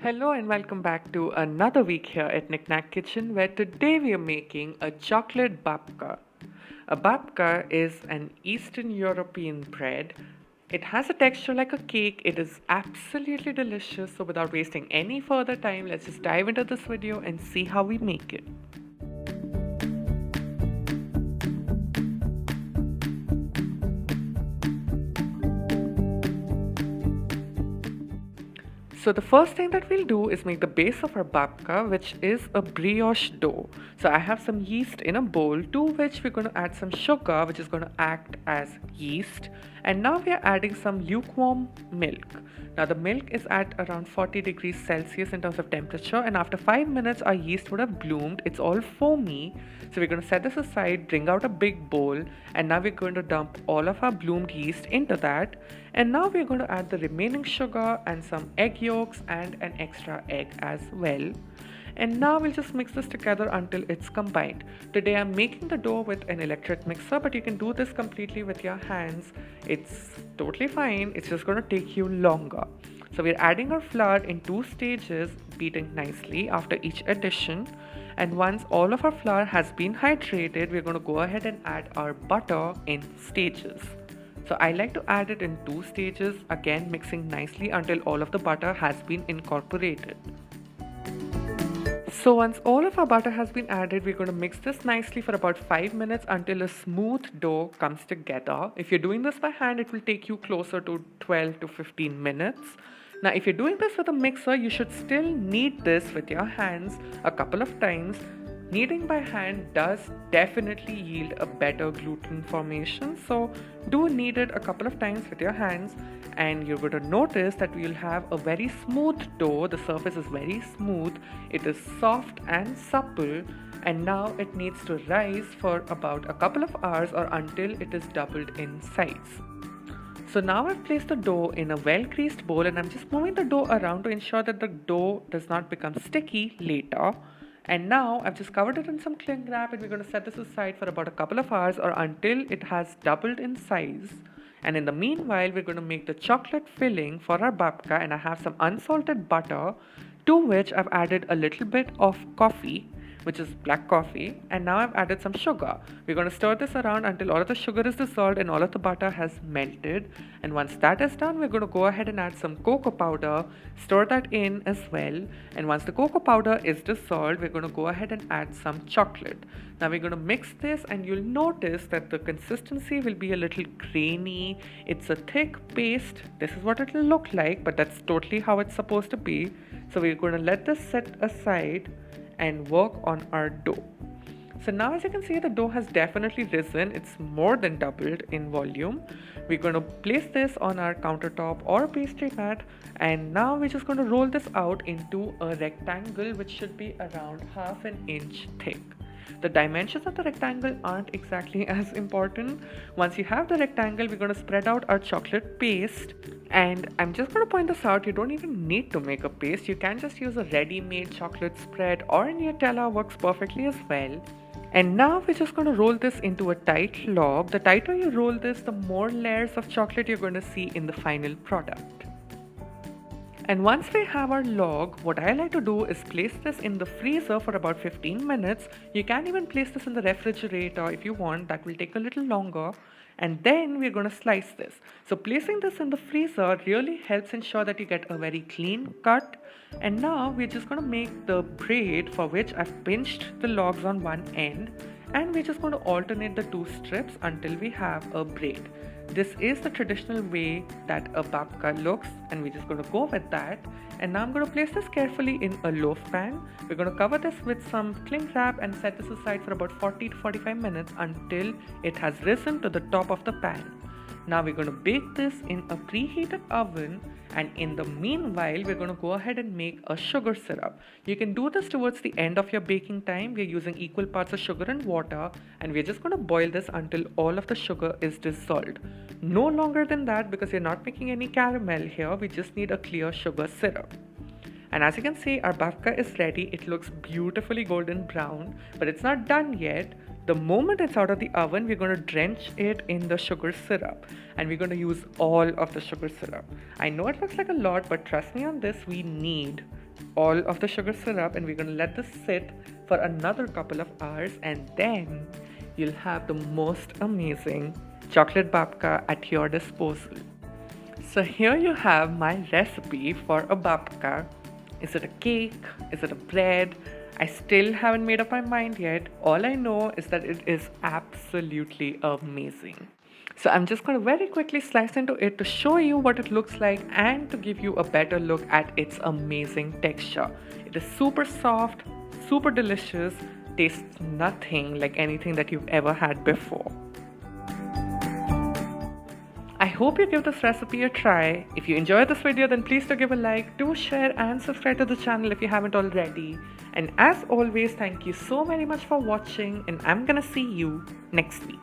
Hello and welcome back to another week here at Knack Kitchen, where today we are making a chocolate babka. A babka is an Eastern European bread. It has a texture like a cake. It is absolutely delicious. So without wasting any further time, let's just dive into this video and see how we make it. So the first thing that we'll do is make the base of our babka, which is a brioche dough. So I have some yeast in a bowl, to which we're going to add some sugar, which is going to act as yeast. And now we are adding some lukewarm milk. Now the milk is at around 40 degrees Celsius in terms of temperature, and after 5 minutes our yeast would have bloomed. It's all foamy. So we're going to set this aside, bring out a big bowl, and now we're going to dump all of our bloomed yeast into that. And now we're going to add the remaining sugar and some egg yolks and an extra egg as well. And now we'll just mix this together until it's combined. Today I'm making the dough with an electric mixer, but you can do this completely with your hands. It's totally fine. It's just going to take you longer. So we're adding our flour in 2 stages, beating nicely after each addition. And once all of our flour has been hydrated, we're going to go ahead and add our butter in stages. So I like to add it in 2 stages, again mixing nicely until all of the butter has been incorporated. So once all of our butter has been added, we're going to mix this nicely for about 5 minutes until a smooth dough comes together. If you're doing this by hand, it will take you closer to 12 to 15 minutes. Now, if you're doing this with a mixer, you should still knead this with your hands a couple of times. Kneading by hand does definitely yield a better gluten formation, so do knead it a couple of times with your hands, and you're going to notice that we'll have a very smooth dough. The surface is very smooth, it is soft and supple, and now it needs to rise for about a couple of hours or until it is doubled in size. So now I've placed the dough in a well-greased bowl, and I'm just moving the dough around to ensure that the dough does not become sticky later. And now I've just covered it in some cling wrap, and we're going to set this aside for about a couple of hours or until it has doubled in size. And in the meanwhile, we're going to make the chocolate filling for our babka, and I have some unsalted butter, to which I've added a little bit of coffee, which is black coffee, and now I've added some sugar. We're going to stir this around until all of the sugar is dissolved and all of the butter has melted. And once that is done, we're going to go ahead and add some cocoa powder, stir that in as well. And once the cocoa powder is dissolved, we're going to go ahead and add some chocolate. Now we're going to mix this, and you'll notice that the consistency will be a little grainy. It's a thick paste. This is what it will look like, but that's totally how it's supposed to be. So we're going to let this set aside and work on our dough. So now, as you can see, the dough has definitely risen. It's more than doubled in volume. We're going to place this on our countertop or pastry mat, and now we're just going to roll this out into a rectangle which should be around half an inch thick. The dimensions of the rectangle aren't exactly as important. Once you have the rectangle, we're going to spread out our chocolate paste. And I'm just going to point this out, you don't even need to make a paste. You can just use a ready-made chocolate spread, or Nutella works perfectly as well. And now we're just going to roll this into a tight log. The tighter you roll this, the more layers of chocolate you're going to see in the final product. And once we have our log, what I like to do is place this in the freezer for about 15 minutes. You can even place this in the refrigerator if you want. That will take a little longer. And then we're going to slice this. So placing this in the freezer really helps ensure that you get a very clean cut. And now we're just going to make the braid, for which I've pinched the logs on one end. And we're just going to alternate the 2 strips until we have a braid. This is the traditional way that a babka looks, and we're just going to go with that. And now I'm going to place this carefully in a loaf pan. We're going to cover this with some cling wrap and set this aside for about 40 to 45 minutes until it has risen to the top of the pan. Now we're going to bake this in a preheated oven, and in the meanwhile we're going to go ahead and make a sugar syrup. You can do this towards the end of your baking time. We're using equal parts of sugar and water, and we're just going to boil this until all of the sugar is dissolved. No longer than that, because we're not making any caramel here. We just need a clear sugar syrup. And as you can see, our babka is ready. It looks beautifully golden brown, but it's not done yet. The moment it's out of the oven, we're going to drench it in the sugar syrup, and we're going to use all of the sugar syrup. I know it looks like a lot, but trust me on this, we need all of the sugar syrup, and we're going to let this sit for another couple of hours, and then you'll have the most amazing chocolate babka at your disposal. So here you have my recipe for a babka. Is it a cake? Is it a bread? I still haven't made up my mind yet. All I know is that it is absolutely amazing. So I'm just going to very quickly slice into it to show you what it looks like and to give you a better look at its amazing texture. It is super soft, super delicious, tastes nothing like anything that you've ever had before. I hope you give this recipe a try. If you enjoyed this video, then please do give a like, do share and subscribe to the channel if you haven't already. And as always, thank you so very much for watching, and I'm gonna see you next week.